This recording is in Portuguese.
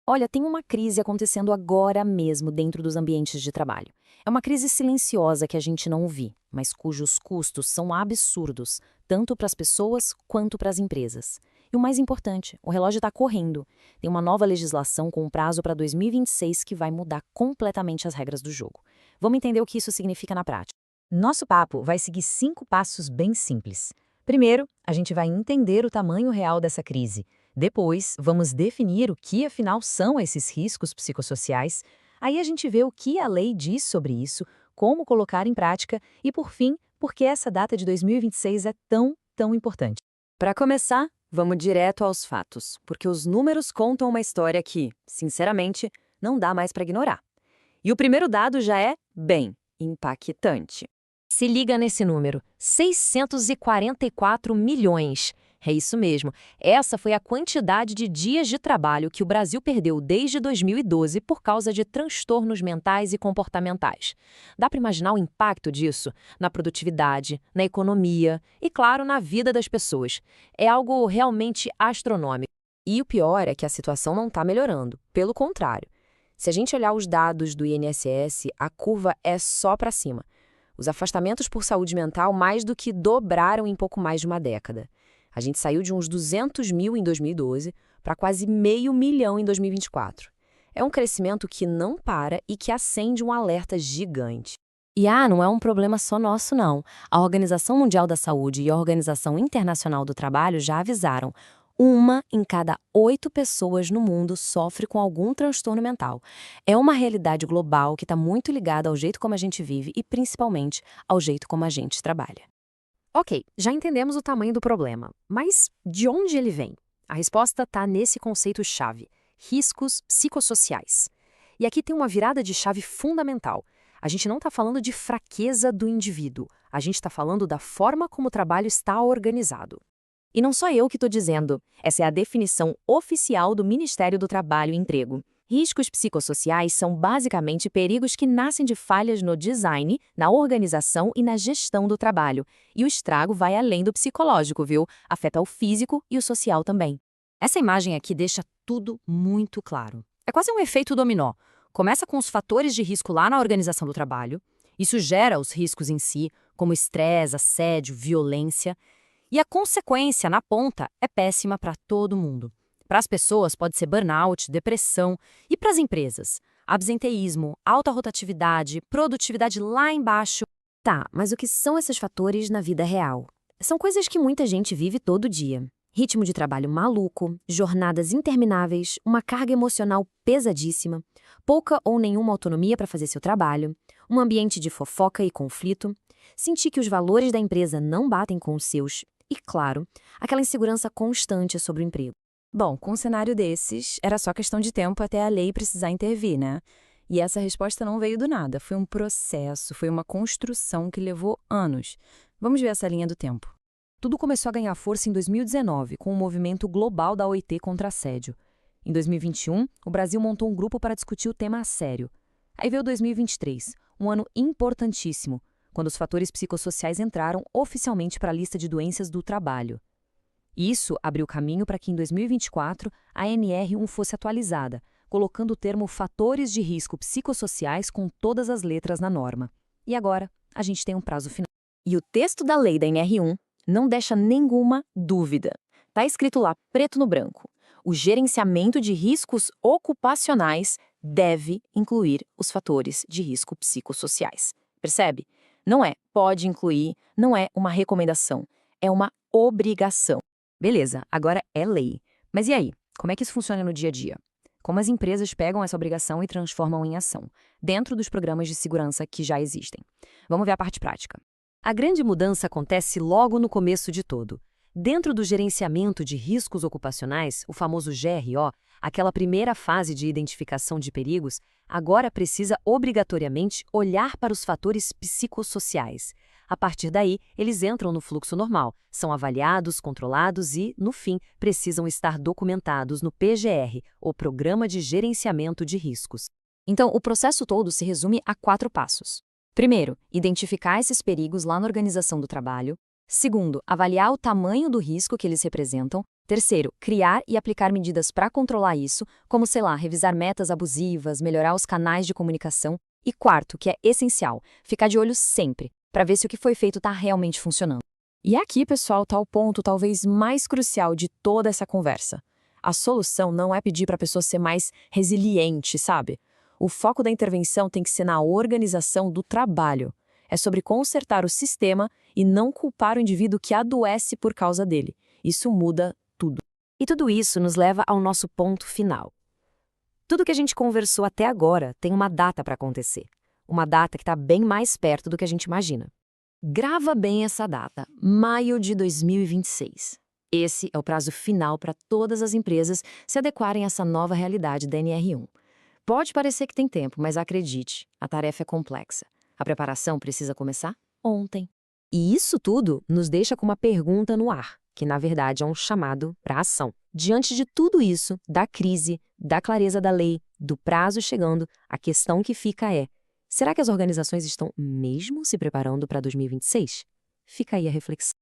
Olha, tem uma crise acontecendo agora mesmo dentro dos ambientes de trabalho. É uma crise silenciosa que a gente não vê, mas cujos custos são absurdos, tanto para as pessoas quanto para as empresas. E o mais importante, o relógio está correndo. Tem uma nova legislação com um prazo para 2026 que vai mudar completamente as regras do jogo. Vamos entender o que isso significa na prática. Nosso papo vai seguir 5 passos bem simples. Primeiro, a gente vai entender o tamanho real dessa crise. Depois, vamos definir o que afinal são esses riscos psicossociais. Aí a gente vê o que a lei diz sobre isso, como colocar em prática e, por fim, por que essa data de 2026 é tão importante. Para começar, vamos direto aos fatos, porque os números contam uma história que, sinceramente, não dá mais para ignorar. E o primeiro dado já é, bem, impactante. Se liga nesse número, 644 milhões. É isso mesmo, essa foi a quantidade de dias de trabalho que o Brasil perdeu desde 2012 por causa de transtornos mentais e comportamentais. Dá para imaginar o impacto disso na produtividade, na economia e, claro, na vida das pessoas. É algo realmente astronômico. E o pior é que a situação não está melhorando, pelo contrário. Se a gente olhar os dados do INSS, a curva é só para cima. Os afastamentos por saúde mental mais do que dobraram em pouco mais de uma década. A gente saiu de uns 200 mil em 2012 para quase 500 mil em 2024. É um crescimento que não para e que acende um alerta gigante. E não é um problema só nosso, não. A Organização Mundial da Saúde e a Organização Internacional do Trabalho já avisaram. 1 em cada 8 pessoas no mundo sofre com algum transtorno mental. É uma realidade global que está muito ligada ao jeito como a gente vive e, principalmente, ao jeito como a gente trabalha. Ok, já entendemos o tamanho do problema, mas de onde ele vem? A resposta está nesse conceito-chave: riscos psicossociais. E aqui tem uma virada de chave fundamental. A gente não está falando de fraqueza do indivíduo, a gente está falando da forma como o trabalho está organizado. E não só eu que estou dizendo, essa é a definição oficial do Ministério do Trabalho e Emprego. Riscos psicossociais são basicamente perigos que nascem de falhas no design, na organização e na gestão do trabalho. E o estrago vai além do psicológico, viu? Afeta o físico e o social também. Essa imagem aqui deixa tudo muito claro. É quase um efeito dominó. Começa com os fatores de risco lá na organização do trabalho. Isso gera os riscos em si, como estresse, assédio, violência. E a consequência, na ponta, é péssima para todo mundo. Para as pessoas pode ser burnout, depressão, e para as empresas, absenteísmo, alta rotatividade, produtividade lá embaixo. Tá, mas o que são esses fatores na vida real? São coisas que muita gente vive todo dia. Ritmo de trabalho maluco, jornadas intermináveis, uma carga emocional pesadíssima, pouca ou nenhuma autonomia para fazer seu trabalho, um ambiente de fofoca e conflito, sentir que os valores da empresa não batem com os seus e, claro, aquela insegurança constante sobre o emprego. Bom, com um cenário desses, era só questão de tempo até a lei precisar intervir, né? E essa resposta não veio do nada, foi um processo, foi uma construção que levou anos. Vamos ver essa linha do tempo. Tudo começou a ganhar força em 2019, com o movimento global da OIT contra assédio. Em 2021, o Brasil montou um grupo para discutir o tema a sério. Aí veio 2023, um ano importantíssimo, quando os fatores psicossociais entraram oficialmente para a lista de doenças do trabalho. Isso abriu caminho para que em 2024 a NR1 fosse atualizada, colocando o termo fatores de risco psicossociais com todas as letras na norma. E agora, a gente tem um prazo final. E o texto da lei da NR1 não deixa nenhuma dúvida. Está escrito lá, preto no branco. O gerenciamento de riscos ocupacionais deve incluir os fatores de risco psicossociais. Percebe? Não é pode incluir, não é uma recomendação, é uma obrigação. Beleza, agora é lei. Mas e aí? Como é que isso funciona no dia a dia? Como as empresas pegam essa obrigação e transformam em ação, dentro dos programas de segurança que já existem? Vamos ver a parte prática. A grande mudança acontece logo no começo de tudo. Dentro do gerenciamento de riscos ocupacionais, o famoso GRO, aquela primeira fase de identificação de perigos, agora precisa obrigatoriamente olhar para os fatores psicossociais. A partir daí, eles entram no fluxo normal, são avaliados, controlados e, no fim, precisam estar documentados no PGR, o Programa de Gerenciamento de Riscos. Então, o processo todo se resume a 4 passos. Primeiro, identificar esses perigos lá na organização do trabalho. Segundo, avaliar o tamanho do risco que eles representam. Terceiro, criar e aplicar medidas para controlar isso, como, sei lá, revisar metas abusivas, melhorar os canais de comunicação. E quarto, que é essencial, ficar de olho sempre, para ver se o que foi feito está realmente funcionando. E aqui, pessoal, está o ponto talvez mais crucial de toda essa conversa. A solução não é pedir para a pessoa ser mais resiliente, sabe? O foco da intervenção tem que ser na organização do trabalho. É sobre consertar o sistema e não culpar o indivíduo que adoece por causa dele. Isso muda tudo. E tudo isso nos leva ao nosso ponto final. Tudo que a gente conversou até agora tem uma data para acontecer. Uma data que está bem mais perto do que a gente imagina. Grava bem essa data, maio de 2026. Esse é o prazo final para todas as empresas se adequarem a essa nova realidade da NR1. Pode parecer que tem tempo, mas acredite, a tarefa é complexa. A preparação precisa começar ontem. E isso tudo nos deixa com uma pergunta no ar, que na verdade é um chamado para a ação. Diante de tudo isso, da crise, da clareza da lei, do prazo chegando, a questão que fica é: será que as organizações estão mesmo se preparando para 2026? Fica aí a reflexão.